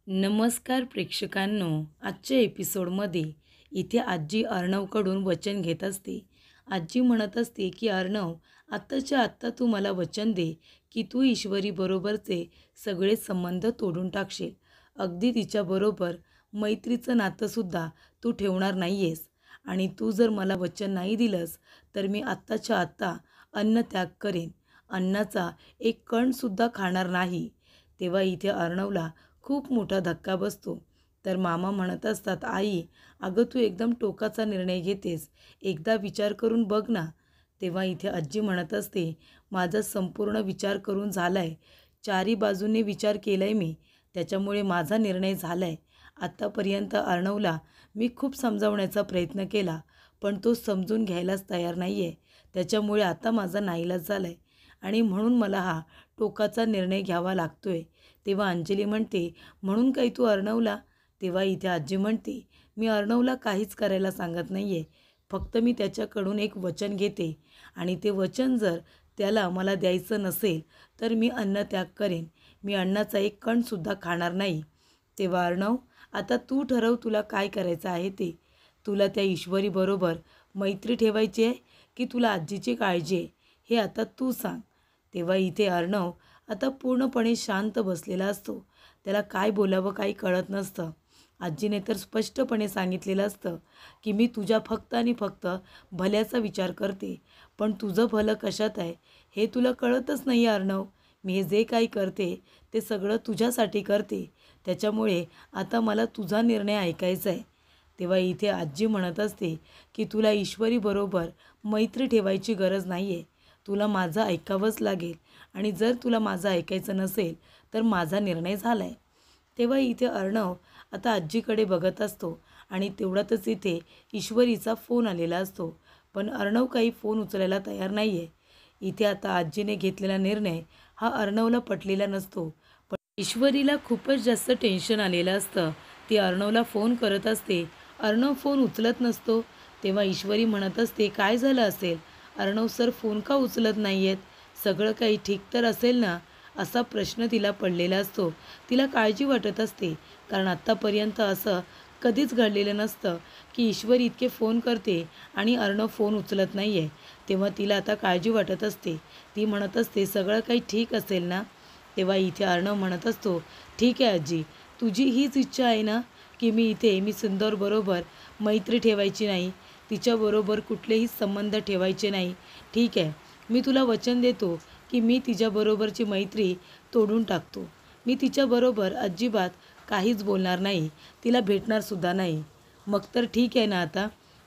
नमस्कार प्रेक्षकांनो, आजच्या एपिसोडमध्ये इथे आजी अर्णवकडून वचन घेत असते. आजी म्हणत असते की अर्णव, आत्ताच्या आत्ता तू मला वचन दे की तू ईश्वरीबरोबरचे सगळे संबंध तोडून टाकशील. अगदी तिच्याबरोबर मैत्रीचं नातंसुद्धा तू ठेवणार नाही आहेस. आणि तू जर मला वचन नाही दिलंस तर मी आत्ताच्या आत्ता अन्नत्याग करेन, अन्नाचा एक कणसुद्धा खाणार नाही. तेव्हा इथे अर्णवला खूप मोठा धक्का बसतो. तर मामा म्हणत असतात, आई अगं तू एकदम टोकाचा निर्णय घेतेस, एकदा विचार करून बघ ना. तेव्हा इथे आजी म्हणत असते, माझा संपूर्ण विचार करून झाला आहे, चारी बाजूने विचार केला आहे मी, त्याच्यामुळे माझा निर्णय झाला आहे. आत्तापर्यंत अर्णवला मी खूप समजावण्याचा प्रयत्न केला, पण तो समजून घ्यायलाच तयार नाही आहे. त्याच्यामुळे आता माझा नाईलाज झाला आहे आणि म्हणून मला हा टोकाचा निर्णय घ्यावा लागतो आहे. तेव्हा अंजली म्हणते, म्हणून काही तू अर्णवला? तेव्हा इथे आजी म्हणते, मी अर्णवला काहीच करायला सांगत नाही आहे, फक्त मी त्याच्याकडून एक वचन घेते आणि ते वचन जर त्याला मला द्यायचं नसेल तर मी अन्नत्याग करेन, मी अन्नाचा एक कणसुद्धा खाणार नाही. तेव्हा अर्णव, आता तू ठरव तुला काय करायचं आहे ते. तुला त्या ईश्वरीबरोबर मैत्री ठेवायची आहे की तुला आजीची काळजी आहे, हे आता तू सांग. तेव्हा इथे अर्णव आता पूर्णपणे शांत बसलेला असतो. त्याला काय बोलावं काही कळत नसतं. आजीने तर स्पष्टपणे सांगितलेलं असतं की मी तुझ्या फक्त आणि फक्त भल्याचा विचार करते, पण तुझं भलं कशात आहे हे तुला कळतच नाही अर्णव. मी हे जे काही करते ते सगळं तुझ्यासाठी करते, त्याच्यामुळे आता मला तुझा निर्णय ऐकायचा आहे. तेव्हा इथे आजी म्हणत असते की तुला ईश्वरीबरोबर मैत्री ठेवायची गरज नाही आहे, तुला माझं ऐकावंच लागेल आणि जर तुला माझं ऐकायचं नसेल तर माझा निर्णय झाला आहे. तेव्हा इथे अर्णव आता आजीकडे बघत असतो आणि तेवढ्यातच इथे ईश्वरीचा फोन आलेला असतो, पण अर्णव काही फोन उचलायला तयार नाही आहे. इथे आता आजीने घेतलेला निर्णय हा अर्णवला पटलेला नसतो, पण ईश्वरीला खूपच जास्त टेन्शन आलेलं असतं. ती अर्णवला फोन करत असते, अर्णव फोन उचलत नसतो. तेव्हा ईश्वरी म्हणत असते, काय झालं असेल अर्णव सर, फोन का उचलत नाही आहेत, सगळं काही ठीक तर असेल ना, असा प्रश्न तिला पडलेला असतो. तिला काळजी वाटत असते, कारण आत्तापर्यंत असं कधीच घडलेलं नसतं की ईश्वरी इतके फोन करते आणि अर्णव फोन उचलत नाही आहे. तेव्हा तिला आता काळजी वाटत असते. ती म्हणत असते, सगळं काही ठीक असेल ना. तेव्हा इथे अर्णव म्हणत असतो, ठीक आहे आजी, तुझी हीच इच्छा आहे ना की मी सुंदरबरोबर मैत्री ठेवायची नाही, तिच्याबरोबर कुठलेही संबंध ठेवायचे नाही. ठीक आहे, मी तुला वचन देतो की मी तिच्याबरोबरची मैत्री तोडून टाकतो. मी तिच्याबरोबर अजिबात काहीच बोलणार नाही, तिला भेटणारसुद्धा नाही. मग तर ठीक आहे ना आता.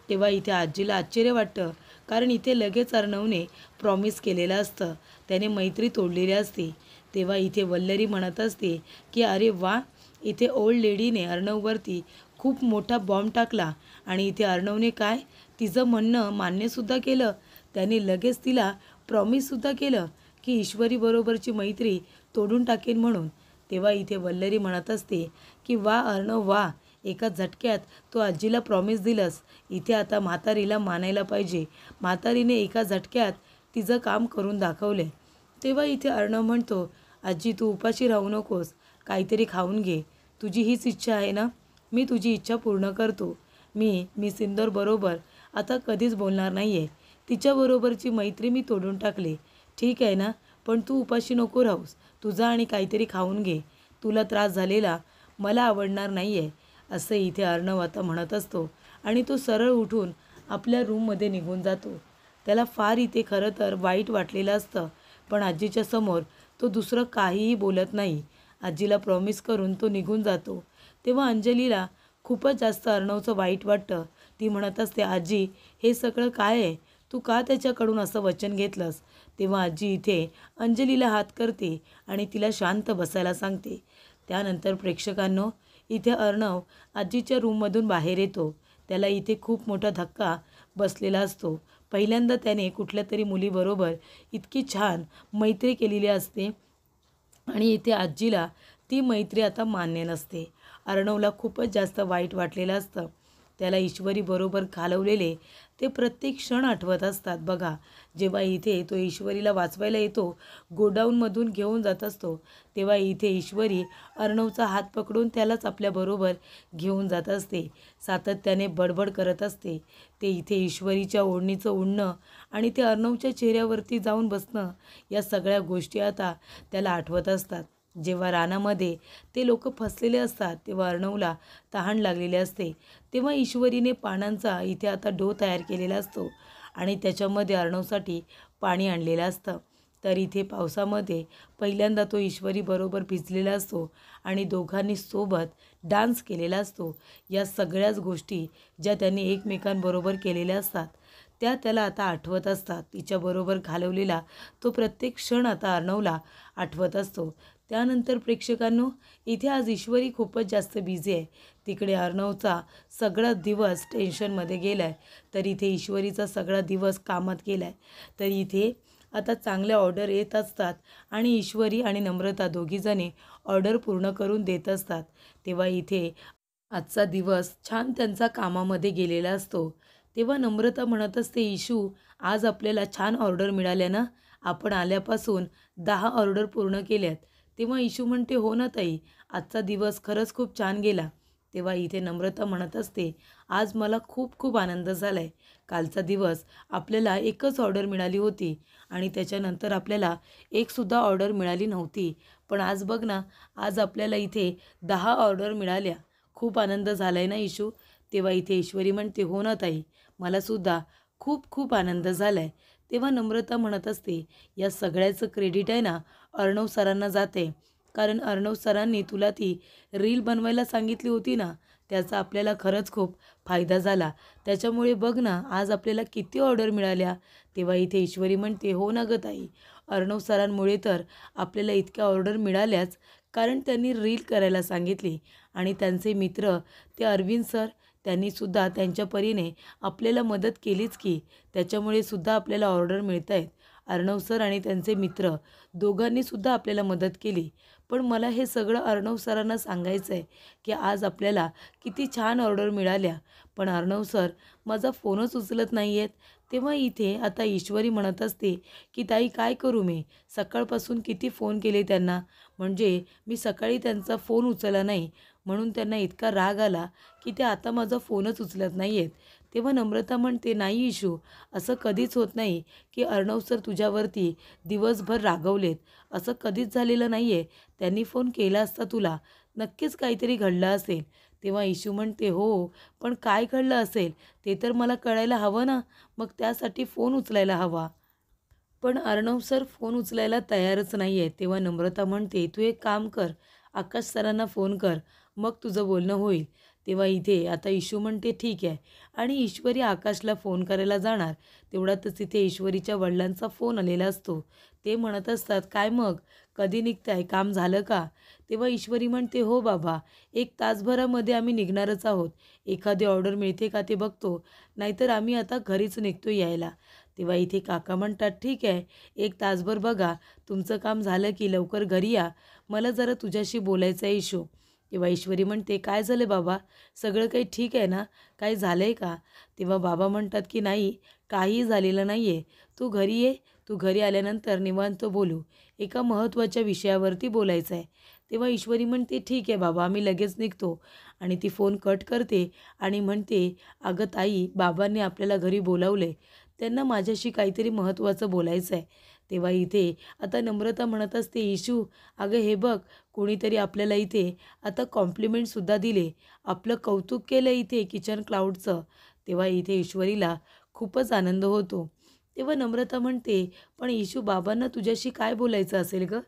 तेव्हा इथे आजीला आश्चर्य वाटतं, कारण इथे लगेच अर्णवने प्रॉमिस केलेलं असतं, त्याने मैत्री तोडलेली असते. तेव्हा इथे वल्लरी म्हणत असते की अरे वा, इथे ओल्ड लेडीने अर्णववरती खूप मोठा बॉम्ब टाकला आणि इथे अर्णवने काय तिचं म्हणणं मान्यसुद्धा केलं. त्याने लगेच तिला प्रॉमिससुद्धा केलं की ईश्वरीबरोबरची मैत्री तोडून टाकेन म्हणून. तेव्हा इथे वल्लरी म्हणत असते की वा अर्णव वा, एका झटक्यात तो आजीला प्रॉमिस दिलंस. इथे आता म्हातारीला मानायला पाहिजे, म्हातारीने एका झटक्यात तिचं काम करून दाखवले. तेव्हा इथे अर्णव म्हणतो, आजी तू उपाशी राहू नकोस, काहीतरी खाऊन घे, तुझी हीच इच्छा आहे ना, मी तुझी इच्छा पूर्ण करतो. मी सिंदूरबरोबर आता कधीच बोलणार नाही आहे, तिच्याबरोबरची मैत्री मी तोडून टाकली. ठीक आहे ना, पण तू उपाशी नको राहूस, तुझा आणि काहीतरी खाऊन घे, तुला त्रास झालेला मला आवडणार नाही आहे, असं इथे अर्णव आता म्हणत असतो आणि तो सरळ उठून आपल्या रूममध्ये निघून जातो. त्याला फार इथे खरं तर वाईट वाटलेलं असतं, पण आजीच्या समोर तो दुसरं काहीही बोलत नाही. आजीला प्रॉमिस करून तो निघून जातो. तेव्हा अंजलीला खूपच जास्त अर्णवचं वाईट वाटतं. ती म्हणत असते, आजी हे सगळं काय आहे, तू का त्याच्याकडून असं वचन घेतलंस. तेव्हा आजी इथे अंजलीला हात करते आणि तिला शांत बसायला सांगते. त्यानंतर प्रेक्षकांनो, इथे अर्णव आजीच्या रूममधून बाहेर येतो. त्याला इथे खूप मोठा धक्का बसलेला असतो. पहिल्यांदा त्याने कुठल्या तरी मुलीबरोबर इतकी छान मैत्री केलेली असते आणि इथे आजीला ती मैत्री आता मान्य नसते. अर्णवला खूपच जास्त वाईट वाटलेलं असतं. त्याला ईश्वरी बरोबर घालवलेले ते प्रत्येक क्षण आठवत असतात. बघा, जेव्हा इथे तो ईश्वरीला वाचवायला येतो, गोडाऊनमधून घेऊन जात असतो, तेव्हा इथे ईश्वरी अर्णवचा हात पकडून त्यालाच आपल्याबरोबर घेऊन जात असते. सातत्याने बडबड करत असते. ते इथे ईश्वरीच्या ओढणीचं उडणं आणि ते अर्णवच्या चेहऱ्यावरती जाऊन बसणं, या सगळ्या गोष्टी आता त्याला आठवत असतात. जेव्हा रानामध्ये ते लोक फसलेले असतात, तेव्हा अर्णवला तहान लागलेली असते. तेव्हा ईश्वरीने पानांचा इथे आता डो तयार केलेला असतो आणि त्याच्यामध्ये अर्णवसाठी पाणी आणलेलं असतं. तर इथे पावसामध्ये पहिल्यांदा तो ईश्वरी बरोबर भिजलेला असतो आणि दोघांनी सोबत डान्स केलेला असतो. या सगळ्याच गोष्टी ज्या त्यांनी एकमेकांबरोबर केलेल्या असतात, त्या त्याला आता आठवत असतात. तिच्याबरोबर घालवलेला तो प्रत्येक क्षण आता अर्णवला आठवत असतो. त्यानंतर प्रेक्षकांनो, इथे आज ईश्वरी खूपच जास्त बिझी आहे. तिकडे अर्णवचा सगळा दिवस टेन्शनमध्ये गेला आहे, तर इथे ईश्वरीचा सगळा दिवस कामात गेला आहे. तर इथे आता चांगल्या ऑर्डर येत असतात आणि ईश्वरी आणि नम्रता दोघीजणी ऑर्डर पूर्ण करून देत असतात. तेव्हा इथे आजचा दिवस छान त्यांचा कामामध्ये गेलेला असतो. तेव्हा नम्रता म्हणत असते, ईशू, आज आपल्याला छान ऑर्डर मिळाल्या ना? आपण आल्यापासून 10 ऑर्डर पूर्ण केल्यात. तेव्हा ईशू म्हणते, हो ना ताई, आजचा दिवस खरंच खूप छान गेला. तेव्हा इथे नम्रता म्हणत असते, आज मला खूप खूप आनंद झाला आहे. कालचा दिवस आपल्याला एकच ऑर्डर मिळाली होती आणि त्याच्यानंतर आपल्याला एकसुद्धा ऑर्डर मिळाली नव्हती. पण आज बघ ना, आज आपल्याला इथे 10 ऑर्डर मिळाल्या. खूप आनंद झाला आहे ना ईशू? तेव्हा इथे ईश्वरी म्हणते, हो ना ताई, मलासुद्धा खूप खूप आनंद झाला आहे. तेव्हा नम्रता म्हणत असते, या सगळ्याचं क्रेडिट आहे ना अर्णव सरांना जाते, कारण अर्णव सरांनी तुला ती रील बनवायला सांगितली होती ना, त्याचा आपल्याला खरंच खूप फायदा झाला. त्याच्यामुळे बघ ना, आज आपल्याला किती ऑर्डर मिळाल्या. तेव्हा इथे ईश्वरी म्हणते, हो ना गं ताई, अर्णव सरांमुळे तर आपल्याला इतक्या ऑर्डर मिळाल्याच, कारण त्यांनी रील करायला सांगितली आणि त्यांचे मित्र ते अरविंद सर, त्यांनीसुद्धा त्यांच्या परीने आपल्याला मदत केलीच की, त्याच्यामुळे सुद्धा आपल्याला ऑर्डर मिळत आहेत. अर्णव सर आणि त्यांचे मित्र दोघांनीसुद्धा आपल्याला मदत केली. पण मला हे सगळं अर्णव सरांना सांगायचं आहे की आज आपल्याला किती छान ऑर्डर मिळाल्या, पण अर्णव सर माझा फोनच उचलत नाही आहेत. तेव्हा इथे आता ईश्वरी म्हणत असते की ताई, काय करू मी? सकाळपासून किती फोन केले त्यांना, म्हणजे मी सकाळी त्यांचा फोन उचलला नाही म्हणून त्यांना इतका राग आला की ते आता माझा फोनच उचलत नाही आहेत. तेव्हा नम्रता म्हणते, नाही इशू, असं कधीच होत नाही की अर्णव सर तुझ्यावरती दिवसभर रागवलेत. असं कधीच झालेलं नाही आहे. त्यांनी फोन केला असता तुला, नक्कीच काहीतरी घडलं असेल. तेव्हा इशू म्हणते, हो, पण काय घडलं असेल ते तर मला कळायला हवं ना, मग त्यासाठी फोन उचलायला हवा. पण अर्णव सर फोन उचलायला तयारच नाही आहे. तेव्हा नम्रता म्हणते, तू एक काम कर, आकाश सरांना फोन कर, मग तुझं बोलणं होईल. तेव्हा इथे आता इशू म्हणते, ठीक आहे, आणि ईश्वरी आकाशला फोन करायला जाणार. तेवढ्यातच इथे ईश्वरीच्या वडिलांचा फोन आलेला असतो. ते म्हणत असतात, काय मग, कधी निघताय, काम झालं का? तेव्हा ईश्वरी म्हणते, हो बाबा, 1 तासभरामध्ये आम्ही निघणारच आहोत. एखादी ऑर्डर मिळते का ते बघतो, नाहीतर आम्ही आता घरीच निघतो यायला. तेव्हा इथे काका म्हणतात, ठीक आहे, 1 तासभर बघा, तुमचं काम झालं की लवकर घरी या, मला जरा तुझ्याशी बोलायचं आहे इशू. तेव्हा ईश्वरी म्हणते, काय झालं बाबा, सगळं काही ठीक आहे ना, काही झालं आहे का? तेव्हा बाबा म्हणतात की नाही, काहीही झालेलं नाही आहे, तू घरी ये, तू घरी आल्यानंतर निवांत बोलू, एका महत्त्वाच्या विषयावरती बोलायचं आहे. तेव्हा ईश्वरी म्हणते, ठीक आहे बाबा, आम्ही लगेच निघतो, आणि ती फोन कट करते आणि म्हणते, अगं ताई, बाबांनी आपल्याला घरी बोलावले, त्यांना माझ्याशी काहीतरी महत्त्वाचं बोलायचं आहे. तेव्हा इथे आता नम्रता म्हणत असते, इशू, अगं हे बघ, कोणीतरी आपल्याला इथे आता कॉम्प्लिमेंटसुद्धा दिले, आपलं कौतुक केलं इथे किचन क्लाउडचं. तेव्हा इथे ईश्वरीला खूपच आनंद होतो. तेव्हा नम्रता म्हणते, पण इशू, बाबांना तुझ्याशी काय बोलायचं असेल गं?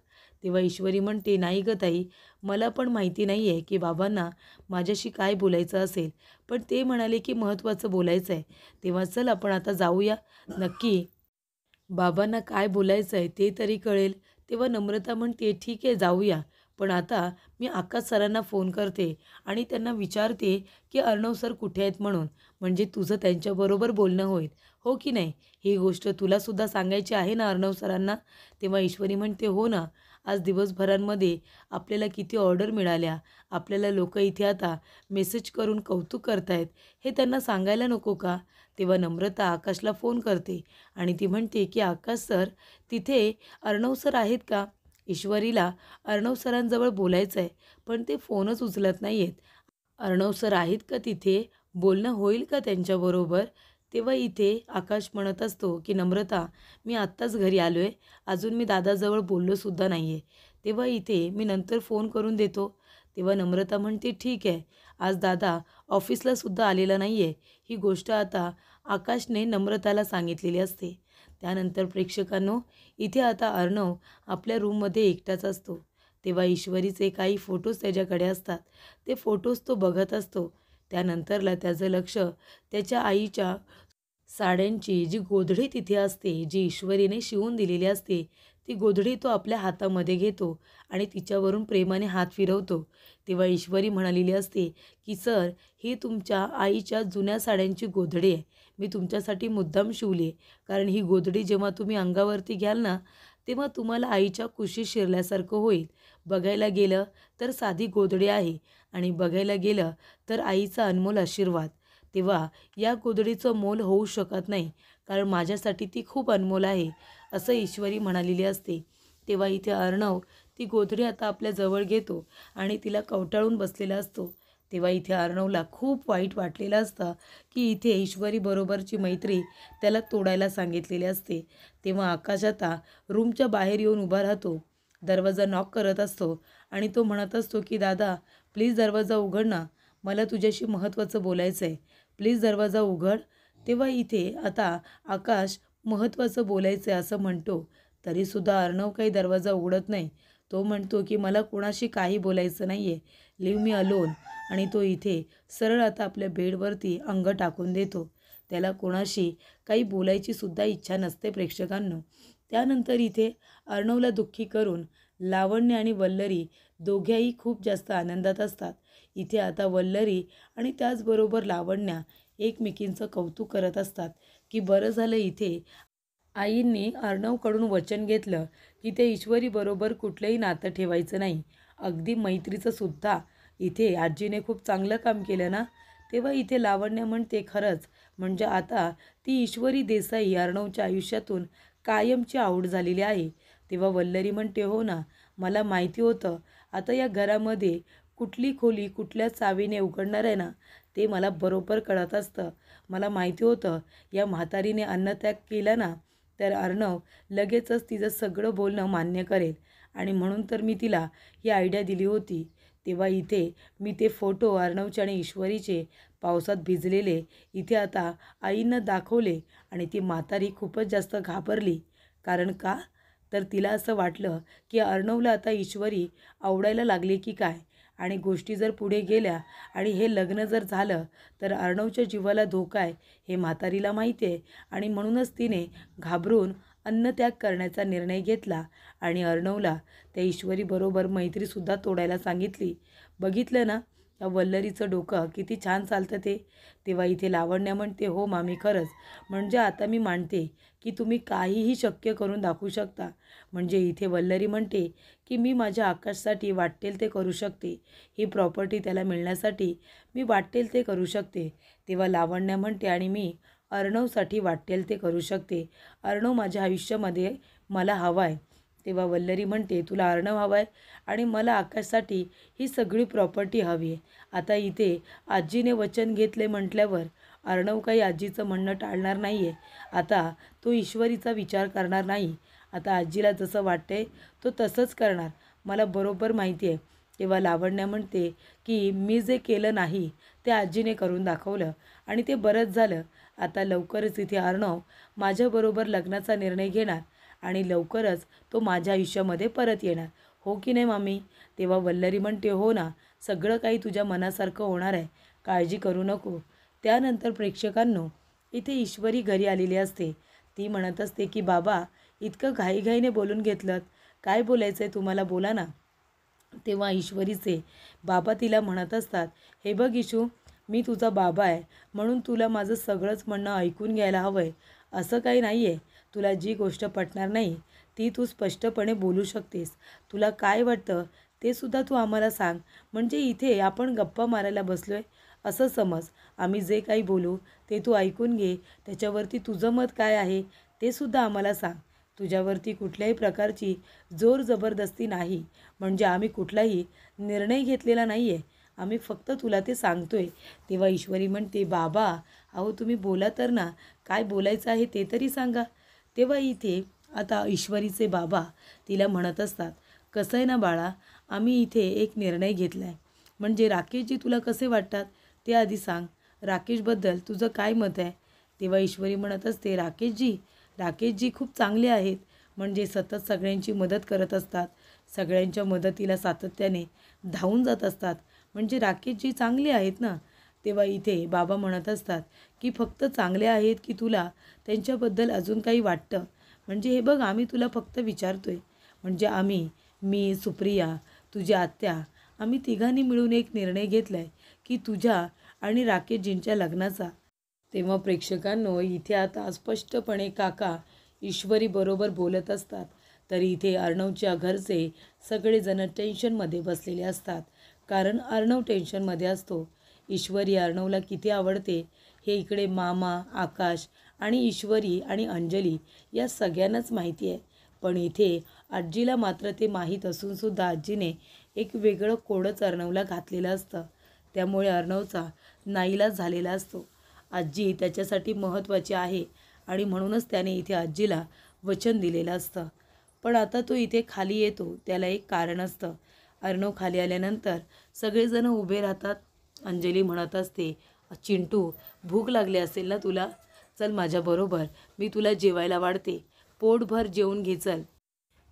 तेव्हा ईश्वरी म्हणते, नाही गं ताई, मला पण माहिती नाही आहे की बाबांना माझ्याशी काय बोलायचं असेल, पण ते म्हणाले की महत्त्वाचं बोलायचं आहे. तेव्हा चल आपण आता जाऊया, नक्की बाबांना काय बोलायचं आहे ते तरी कळेल. तेव्हा नम्रता म्हणते, ठीक आहे, जाऊया, पण आता मी आकाश सरांना फोन करते आणि त्यांना विचारते की अर्णव सर कुठे आहेत म्हणून, म्हणजे तुझं त्यांच्याबरोबर बोलणं होईल, हो की नाही? ही गोष्ट तुलासुद्धा सांगायची आहे ना अर्णव सरांना? तेव्हा ईश्वरी म्हणते, हो ना, आज दिवसभरांमध्ये आपल्याला किती ऑर्डर मिळाल्या, आपल्याला लोक इथे आता मेसेज करून कौतुक करतायत, हे त्यांना सांगायला नको का? तेव्हा नम्रता आकाशला फोन करते आणि ती म्हणते की आकाश सर, तिथे अर्णव सर आहेत का? ईश्वरीला अर्णव सरांजवळ बोलायचं आहे, पण ते फोनच उचलत नाही आहेत. अर्णव सर आहेत का तिथे? बोलणं होईल का त्यांच्याबरोबर? तेव्हा इथे आकाश म्हणत असतो की नम्रता, मी आत्ताच घरी आलो आहे, अजून मी दादाजवळ बोललोसुद्धा नाही आहे. तेव्हा इथे मी नंतर फोन करून देतो. तेव्हा नम्रता म्हणते ठीक आहे, आज दादा ऑफिसलासुद्धा आलेला नाही आहे. ही गोष्ट आता आकाशने नम्रताला सांगितलेली असते. त्यानंतर प्रेक्षकांनो, इथे आता अर्णव आपल्या रूममध्ये एकटाच असतो. तेव्हा ईश्वरीचे काही फोटोज त्याच्याकडे असतात. ते फोटोज तो बघत असतो. त्यानंतरला त्याचं लक्ष त्याच्या आईच्या साड्यांची जी गोधडी तिथे असते, जी ईश्वरीने शिवून दिलेली असते, ती गोधडी तो आपल्या हातामध्ये घेतो आणि तिच्यावरून प्रेमाने हात फिरवतो. तेव्हा ईश्वरी म्हणालेली असते की सर, ही तुमच्या आईच्या जुन्या साड्यांची गोधडी आहे. मी तुमच्यासाठी मुद्दाम शिवली आहे, कारण ही गोधडी जेव्हा तुम्ही अंगावरती घ्याल ना, तेव्हा तुम्हाला आईच्या कुशीत शिरल्यासारखं होईल. बघायला गेलं तर साधी गोधडी आहे आणि बघायला गेलं तर आईचा अनमोल आशीर्वाद. तेव्हा या गोधडीचं मोल होऊ शकत नाही, कारण माझ्यासाठी ती खूप अनमोल आहे, असं ईश्वरी म्हणालेली असते. तेव्हा इथे अर्णव ती गोधडी आता आपल्या जवळ घेतो आणि तिला कवटाळून बसलेला असतो. तेव्हा इथे अर्णवला खूप वाईट वाटलेलं असतं की इथे ईश्वरीबरोबरची मैत्री त्याला तोडायला सांगितलेली असते. तेव्हा आकाश आता रूमच्या बाहेर येऊन उभा राहतो, दरवाजा नॉक करत असतो आणि तो म्हणत असतो की दादा, प्लीज दरवाजा उघड ना, मला तुझ्याशी महत्त्वाचं बोलायचं आहे, प्लीज दरवाजा उघड. तेव्हा इथे आता आकाश महत्त्वाचं बोलायचं आहे असं म्हणतो, तरीसुद्धा अर्णव काही दरवाजा उघडत नाही. तो म्हणतो की मला कोणाशी काही बोलायचं नाही आहे, लिव्ह मी अलोन. आणि तो इथे सरळ आता आपल्या बेडवरती अंग टाकून देतो. त्याला कोणाशी काही बोलायची सुद्धा इच्छा नसते प्रेक्षकांनो. त्यानंतर इथे अर्णवला दुःखी करून लावण्य आणि वल्लरी दोघ्याही खूप जास्त आनंदात असतात. इथे आता वल्लरी आणि त्याचबरोबर लावण्या एकमेकींचं कौतुक करत असतात की बरं झालं इथे आईंनी अर्णवकडून वचन घेतलं की ते ईश्वरीबरोबर कुठलंही नातं ठेवायचं नाही. अगदी मैत्रीचं सुद्धा इथे आजीने खूप चांगलं काम केलं ना. तेव्हा इथे लावण्य म्हणते खरंच, म्हणजे आता ती ईश्वरी देसाई अर्णवच्या आयुष्यातून कायमची आऊट झालेली आहे. तेव्हा वल्लरी म्हणते हो ना, मला माहिती होतं आता या घरामध्ये कुठली खोली कुठल्या चावीने उघडणार आहे ना, ते मला बरोबर कळत असतं. मला माहिती होतं या म्हातारीने अन्नत्याग केला ना, तर अर्णव लगेचच तिचं सगळं बोलणं मान्य करेल आणि म्हणून तर मी तिला ही आयडिया दिली होती. तेव्हा इथे मी ते फोटो अर्णवचे आणि ईश्वरीचे पावसात भिजलेले इथे आता आईंना दाखवले आणि ती म्हातारी खूपच जास्त घाबरली. कारण का? तर तिला असं वाटलं की अर्णवला आता ईश्वरी आवडायला लागली की काय, आणि गोष्टी जर पुढे गेल्या आणि हे लग्न जर झालं तर अर्णवच्या जीवाला धोका आहे हे म्हातारीला माहिती आहे. आणि म्हणूनच तिने घाबरून अन्नत्याग करण्याचा निर्णय घेतला आणि अर्णवला त्या ईश्वरीबरोबर मैत्रीसुद्धा तोडायला सांगितली. बघितलं ना या वल्लरीचं डोकं किती छान चालतं ते. तेव्हा इथे लावण्या म्हणते हो मामी, खरंच, म्हणजे आता मी मानते की तुम्ही काहीही शक्य करून दाखवू शकता. म्हणजे इथे वल्लरी म्हणते की मी माझ्या आकाशसाठी वाटेल ते करू शकते, ही प्रॉपर्टी त्याला मिळण्यासाठी मी वाटेल ते करू शकते. तेव्हा लावण्या म्हणते आणि मी अर्णवसाठी वाटेल ते करू शकते. अर्णव माझ्या आयुष्यामध्ये मला हवा आहे. तेव्हा वल्लरी म्हणते तुला अर्णव हवा आहे आणि मला आकाशसाठी ही सगळी प्रॉपर्टी हवी आहे. आता इथे आजीने वचन घेतले म्हटल्यावर अर्णव काही आजीचं म्हणणं टाळणार नाही आहे. आता तो ईश्वरीचा विचार करणार नाही. आता आजीला जसं वाटतंय तो तसंच करणार, मला बरोबर माहिती आहे. तेव्हा लावण्या म्हणते की मी जे केलं नाही ते आजीने करून दाखवलं आणि ते बरंच झालं. आता लवकरच इथे अर्णव माझ्याबरोबर लग्नाचा निर्णय घेणार आणि लवकरच तो माझ्या आयुष्यामध्ये परत येणार, हो की नाही मामी? तेव्हा वल्लरी म्हणते हो ना, सगळं काही तुझ्या मनासारखं होणार आहे, काळजी करू नको. त्यानंतर प्रेक्षकांनो, इथे ईश्वरी घरी आलेली असते. ती म्हणत असते की बाबा, इतकं घाईघाईने बोलून घेतलं, काय बोलायचं आहे तुम्हाला, बोला ना. तेव्हा ईश्वरीचे बाबा तिला म्हणत असतात हे बघ ईशू, मी तुझा बाबा आहे म्हणून तुला माझं सगळंच म्हणणं ऐकून घ्यायला हवं आहे. असं काही नाही आहे, तुला जी गोष्ट पटणार नाही ती तू स्पष्टपणे बोलू शकतेस. तुला काय वाटतं ते सुद्धा तू आम्हाला सांग. म्हणजे इथे आपण गप्पा मारायला बसलोय असं समज. आम्ही जे काही बोलू ते तू ऐकून घे. त्याच्यावरती तुझं मत काय आहे ते सुद्धा आम्हाला सांग. तुझ्यावरती कुठल्याही प्रकारची जोर जबरदस्ती नाही. म्हणजे आम्ही कुठलाही निर्णय घेतलेला नाही आहे. आम्ही फक्त तुला ते सांगतोय. तेव्हा ईश्वरी म्हणते, बाबा अहो तुम्ही बोला तर ना, काय बोलायचं आहे ते तरी सांगा. तेव्हा इथे आता ईश्वरीचे बाबा तिला म्हणत असतात, कसं आहे ना बाळा, आम्ही इथे एक निर्णय घेतला आहे. म्हणजे राकेशजी तुला कसे वाटतात ते आधी सांग. राकेशबद्दल तुझं काय मत आहे? तेव्हा ईश्वरी म्हणत असते, राकेशजी खूप चांगले आहेत. म्हणजे सतत सगळ्यांची मदत करत असतात. सगळ्यांच्या मदतीला सातत्याने धावून जात असतात. म्हणजे राकेशजी चांगले आहेत ना. तेव्हा इथे बाबा म्हणत असतात की फक्त चांगले आहेत की तुला त्यांच्याबद्दल अजून काही वाटतं? म्हणजे हे बघ, आम्ही तुला फक्त विचारतोय. म्हणजे मी, सुप्रिया, तुझी आत्या, आम्ही तिघांनी मिळून एक निर्णय घेतला आहे की तुझ्या आणि राकेशजींच्या लग्नाचा. तेव्हा प्रेक्षकांनो, इथे आता स्पष्टपणे काका ईश्वरीबरोबर बोलत असतात. तर इथे अर्णवच्या घरचे सगळेजण टेन्शनमध्ये बसलेले असतात. कारण अर्णव टेन्शनमध्ये असतो. ईश्वरी अर्णवला किती आवडते हे इकडे मामा, आकाश आणि ईश्वरी आणि अंजली या सगळ्यांनाच माहिती आहे. पण इथे आजीला मात्र ते माहीत असूनसुद्धा आजीने एक वेगळं कोडच अर्णवला घातलेलं असतं. त्यामुळे अर्णवचा नाईलाज झालेला असतो. आजी त्याच्यासाठी महत्त्वाची आहे आणि म्हणूनच त्याने इथे आजीला वचन दिलेलं असतं. पण आता तो इथे खाली येतो त्याला एक कारण असतं. अर्णव खाली आल्यानंतर सगळेजण उभे राहतात. अंजली म्हणत असते, चिंटू भूक लागली असेल ना तुला? चल माझ्याबरोबर, मी तुला जेवायला वाढते. पोटभर जेवून घे चल.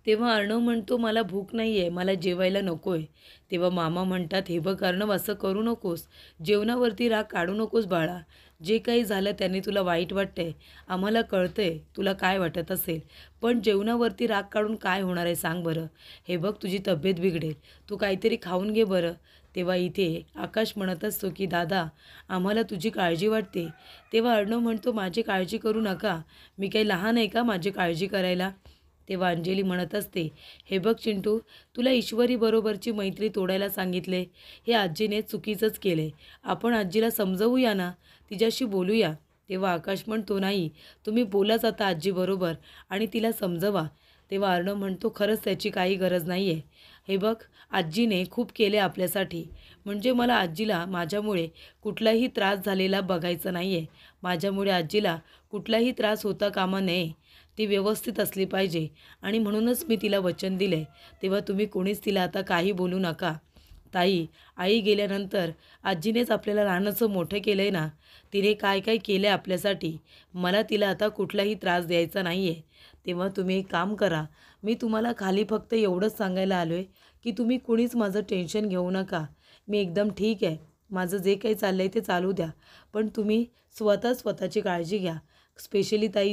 तेव्हा अर्णव म्हणतो, मला भूक नाही आहे, मला जेवायला नको आहे. तेव्हा मामा म्हणतात, हे बघ अर्णव, असं करू नकोस. जेवणावरती राग काढू नकोस बाळा. जे काही झालं त्याने तुला वाईट वाटतंय, आम्हाला कळतंय तुला काय वाटत असेल. पण जेवणावरती राग काढून काय होणार आहे सांग बरं. हे बघ तुझी तब्येत बिघडेल, तू काहीतरी खाऊन घे बरं. तेव्हा इथे आकाश म्हणत असतो की दादा, आम्हाला तुझी काळजी वाटते. तेव्हा अर्णव म्हणतो, माझी काळजी करू नका, मी काही लहान आहे का माझी काळजी करायला? तेव्हा अंजली म्हणत असते, हे बघ चिंटू, तुला ईश्वरीबरोबरची मैत्री तोडायला सांगितले, हे आजीने चुकीचंच केले. आपण आजीला समजवूया ना, तिच्याशी बोलूया. तेव्हा आकाश म्हणतो, नाही, तुम्ही बोलाच आता आजीबरोबर आणि तिला समजवा. तेव्हा अर्णव म्हणतो, खरंच त्याची काही गरज नाही आहे. हे बघ, आजीने खूप केले आपल्यासाठी. म्हणजे मला आजीला माझ्यामुळे कुठलाही त्रास झालेला बघायचा नाही आहे. माझ्यामुळे आजीला कुठलाही त्रास होता कामा नये. ती व्यवस्थित असली पाहिजे आणि म्हणूनच मी तिला वचन दिले. तेव्हा तुम्ही कोणीच तिला आता काही बोलू नका. ताई, आई गेल्यानंतर आजीनेच आपल्याला लहानाचं मोठं केलं आहे ना. तिने काय काय केलं आहे आपल्यासाठी. मला तिला आता कुठलाही त्रास द्यायचा नाही आहे. तेव्हा तुम्ही एक काम करा, मी तुम्हाला खाली फक्त एवढंच सांगायला आलो आहे की तुम्ही कुणीच माझं टेन्शन घेऊ नका. मी एकदम ठीक आहे. माझं जे काही चाललं आहे ते चालू द्या. पण तुम्ही स्वतःची काळजी घ्या. स्पेशली ताई,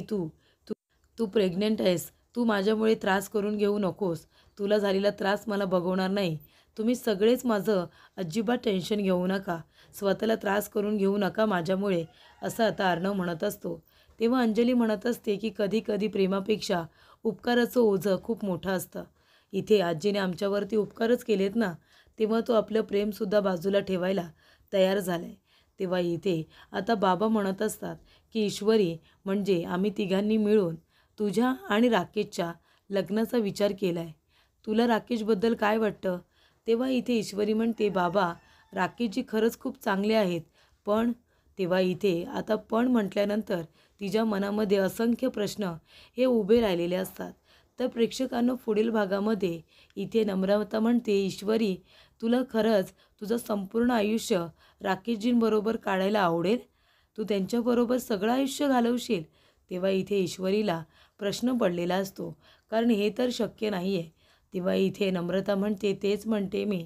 तू प्रेग्नंट आहेस. तू माझ्यामुळे त्रास करून घेऊ नकोस. तुला झालेला त्रास मला बघवणार नाही. तुम्ही सगळेच माझं अजिबात टेन्शन घेऊ नका. स्वतःला त्रास करून घेऊ नका माझ्यामुळे, असं आता अर्णव म्हणत असतो. तेव्हा अंजली म्हणत असते की कधी कधी प्रेमापेक्षा उपकाराचं ओझं खूप मोठं असतं. इथे आजीने आमच्यावरती उपकारच केलेत ना, तेव्हा तो आपलं प्रेमसुद्धा बाजूला ठेवायला तयार झाला आहे. तेव्हा इथे आता बाबा म्हणत असतात की ईश्वरी, म्हणजे आम्ही तिघांनी मिळून तुझ्या आणि राकेशच्या लग्नाचा विचार केला आहे. तुला राकेशबद्दल काय वाटतं? तेव्हा इथे ईश्वरी म्हणते, बाबा राकेशजी खरंच खूप चांगले आहेत. पण तेव्हा इथे आता पण म्हटल्यानंतर तिच्या मनामध्ये असंख्य प्रश्न हे उभे राहिलेले असतात. तर प्रेक्षकांनो, पुढील भागामध्ये इथे नम्रता म्हणते, ईश्वरी तुला खरंच तुझं संपूर्ण आयुष्य राकेशजींबरोबर काढायला आवडेल? तू त्यांच्याबरोबर सगळं आयुष्य घालवशील? तेव्हा इथे ईश्वरीला प्रश्न पडलेला असतो, कारण हे तर शक्य नाही आहे. तेव्हा इथे नम्रता म्हणते, तेच म्हणते मी,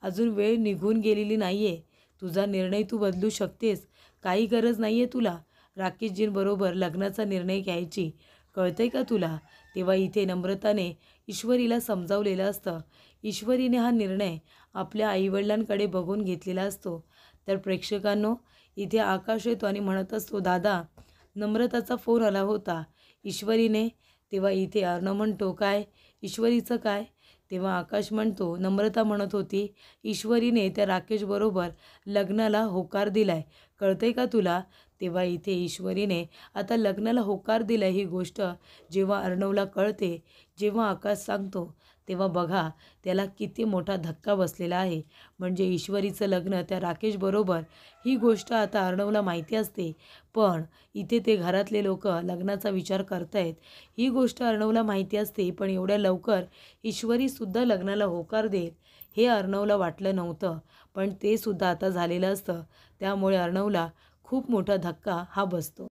अजून वेळ निघून गेलेली नाही आहे. तुझा निर्णय तू बदलू शकतेस. काही गरज नाही आहे तुला राकेशजींबरोबर लग्नाचा निर्णय घ्यायची. कळतंय का तुला? तेव्हा इथे नम्रताने ईश्वरीला समजावलेलं असतं. ईश्वरीने हा निर्णय आपल्या आईवडिलांकडे बघून घेतलेला असतो. तर प्रेक्षकांनो, इथे आकाश येतो आणि म्हणत असतो, दादा नम्रताचा फोन आला होता. ईश्वरीने तेव्हा इथे अर्णव म्हणतो, काय ईश्वरीचं काय? तेव्हा आकाश म्हणतो, नम्रता म्हणत होती, ईश्वरीने त्या राकेशबरोबर लग्नाला होकार दिलाय, कळतंय का तुला? तेव्हा इथे ईश्वरीने आता लग्नाला होकार दिलाय ही गोष्ट जेव्हा अर्णवला कळते, जेव्हा आकाश सांगतो, तेव्हा बघा त्याला किती मोठा धक्का बसलेला आहे. म्हणजे ईश्वरीचं लग्न त्या राकेशबरोबर ही गोष्ट आता अर्णवला माहिती असते, पण इथे ते घरातले लोक लग्नाचा विचार करतायत ही गोष्ट अर्णवला माहिती असते, पण एवढ्या लवकर ईश्वरीसुद्धा लग्नाला होकार देईल हे अर्णवला वाटलं नव्हतं, पण ते सुद्धा आता झालेलं असतं. त्यामुळे अर्णवला खूप मोठा धक्का हा बसतो.